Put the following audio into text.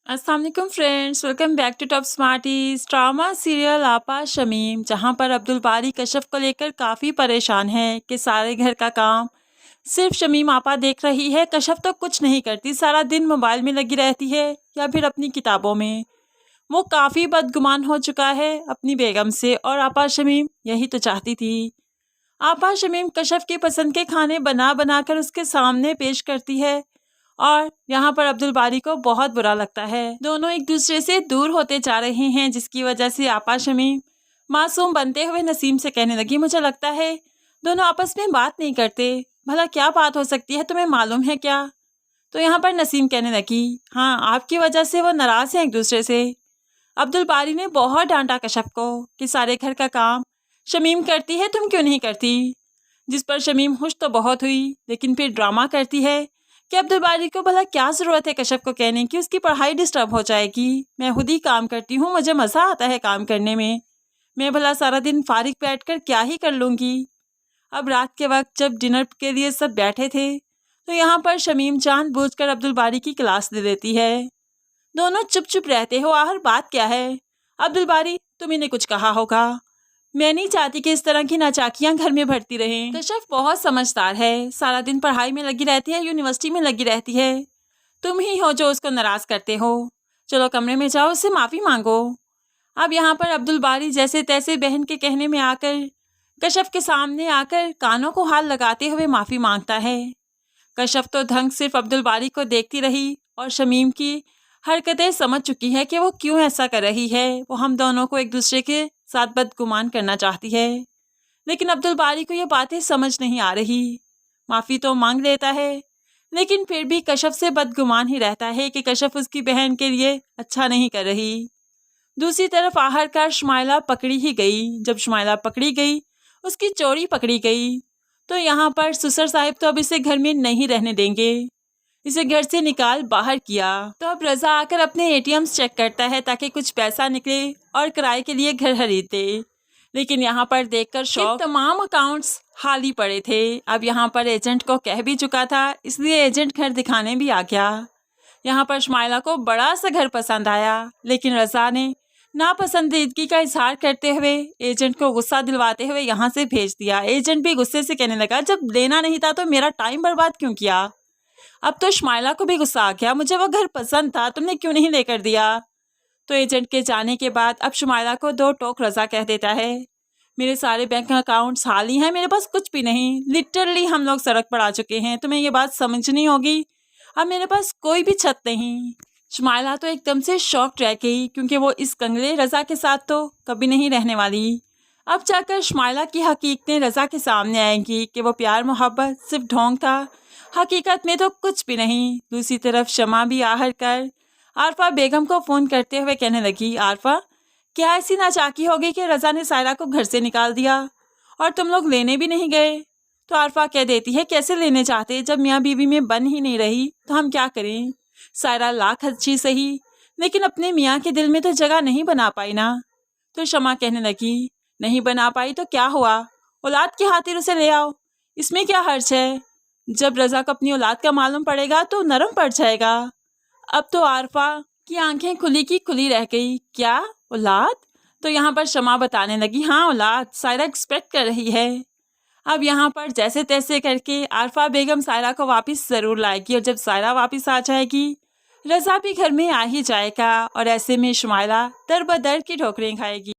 अस्सलाम वालेकुम friends, welcome back to Top Smarties. Drama serial Apa Shamim, जहां पर अब्दुल बारी कशफ को लेकर काफ़ी परेशान है कि सारे घर का काम सिर्फ शमीम आपा देख रही है। कशफ तो कुछ नहीं करती, सारा दिन मोबाइल में लगी रहती है या फिर अपनी किताबों में। वो काफ़ी बदगुमान हो चुका है अपनी बेगम से, और आपा शमीम यही तो चाहती थी। आपा शमीम कशफ की पसंद के खाने बना बना कर उसके सामने पेश करती है, और यहाँ पर अब्दुल बारी को बहुत बुरा लगता है। दोनों एक दूसरे से दूर होते जा रहे हैं, जिसकी वजह से आपा शमीम मासूम बनते हुए नसीम से कहने लगी, मुझे लगता है दोनों आपस में बात नहीं करते। भला क्या बात हो सकती है, तुम्हें मालूम है क्या? तो यहाँ पर नसीम कहने लगी, हाँ, आपकी वजह से वो नाराज हैं एक दूसरे से। अब्दुल बारी ने बहुत डांटा कशफ को कि सारे घर का काम शमीम करती है, तुम क्यों नहीं करती? जिस पर शमीम खुश तो बहुत हुई, लेकिन फिर ड्रामा करती है कि अब्दुल बारी को भला क्या ज़रूरत है कशफ को कहने की, उसकी पढ़ाई डिस्टर्ब हो जाएगी। मैं खुद ही काम करती हूँ, मुझे मज़ा आता है काम करने में। मैं भला सारा दिन फारिग बैठकर क्या ही कर लूँगी। अब रात के वक्त जब डिनर के लिए सब बैठे थे, तो यहाँ पर शमीम जानबूझकर अब्दुल बारी की क्लास ले लेती है। दोनों चुप चुप रहते हो, आखिर बात क्या है? अब्दुल बारी, तुम इन्हें कुछ कहा होगा। मैं नहीं चाहती कि इस तरह की नाचाकियां घर में भरती रहें। कशफ बहुत समझदार है, सारा दिन पढ़ाई में लगी रहती है, यूनिवर्सिटी में लगी रहती है। तुम ही हो जो उसको नाराज करते हो। चलो कमरे में जाओ, उससे माफ़ी मांगो। अब यहाँ पर अब्दुल बारी जैसे तैसे बहन के कहने में आकर कशफ के सामने आकर कानों को हाथ लगाते हुए माफ़ी मांगता है। कशफ तो धंग सिर्फ अब्दुल बारी को देखती रही, और शमीम की हरकतें समझ चुकी है कि वो क्यों ऐसा कर रही है। वो हम दोनों को एक दूसरे के साथ बदगुमान करना चाहती है, लेकिन अब्दुल बारी को ये बातें समझ नहीं आ रही। माफ़ी तो मांग लेता है, लेकिन फिर भी कशफ से बदगुमान ही रहता है कि कशफ उसकी बहन के लिए अच्छा नहीं कर रही। दूसरी तरफ आखिरकार शुमाइला पकड़ी ही गई। जब शुमाइला पकड़ी गई, उसकी चोरी पकड़ी गई, तो यहाँ पर ससुर साहिब तो अब इसे घर में नहीं रहने देंगे। इसे घर से निकाल बाहर किया। तो अब रजा आकर अपने एटीएम्स चेक करता है ताकि कुछ पैसा निकले और किराए के लिए घर खरीद दे। लेकिन यहाँ पर देखकर शौक तमाम अकाउंट्स खाली पड़े थे। अब यहाँ पर एजेंट को कह भी चुका था, इसलिए एजेंट घर दिखाने भी आ गया। यहाँ पर शुमाइला को बड़ा सा घर पसंद आया, लेकिन रजा ने नापसंदीदगी का इजहार करते हुए एजेंट को गुस्सा दिलवाते हुए यहाँ से भेज दिया। एजेंट भी गुस्से से कहने लगा, जब लेना नहीं था तो मेरा टाइम बर्बाद क्यों किया? अब तो शुमाइला को भी गुस्सा आ गया, मुझे वो घर पसंद था, तुमने क्यों नहीं लेकर दिया? तो एजेंट के जाने के बाद अब शुमाइला को दो टोक रजा कह देता है, मेरे सारे बैंक अकाउंट्स खाली हैं, मेरे पास कुछ भी नहीं। लिटरली हम लोग सड़क पर आ चुके हैं, तुम्हें ये बात समझनी होगी। अब मेरे पास कोई भी छत नहीं। शुमाइला तो एकदम से शॉक्ड रह गई, क्योंकि वो इस कंगले रजा के साथ तो कभी नहीं रहने वाली। अब जाकर शुमाइला की हकीकतें रजा के सामने आएंगी कि वो प्यार मोहब्बत सिर्फ ढोंग था, हकीकत में तो कुछ भी नहीं। दूसरी तरफ शमा भी आहर कर आरफा बेगम को फ़ोन करते हुए कहने लगी, आरफा, क्या ऐसी नाचाकी होगी कि रज़ा ने सायरा को घर से निकाल दिया और तुम लोग लेने भी नहीं गए? तो आरफा कह देती है, कैसे लेने चाहते, जब मियाँ बीवी में बन ही नहीं रही तो हम क्या करें? सायरा लाख अच्छी सही, लेकिन अपने मियाँ के दिल में तो जगह नहीं बना पाई ना। तो शमा कहने लगी, नहीं बना पाई तो क्या हुआ, औलाद की खातिर उसे ले आओ, इसमें क्या हर्ज है? जब रज़ा को अपनी औलाद का मालूम पड़ेगा तो नरम पड़ जाएगा। अब तो आरफा की आंखें खुली की खुली रह गई, क्या औलाद? तो यहाँ पर शमा बताने लगी, हाँ औलाद, सायरा एक्सपेक्ट कर रही है। अब यहाँ पर जैसे तैसे करके आरफा बेगम सायरा को वापस ज़रूर लाएगी, और जब सायरा वापस आ जाएगी रज़ा भी घर में आ ही जाएगा, और ऐसे में शुमाइला दर बदर की ठोकरें खाएगी।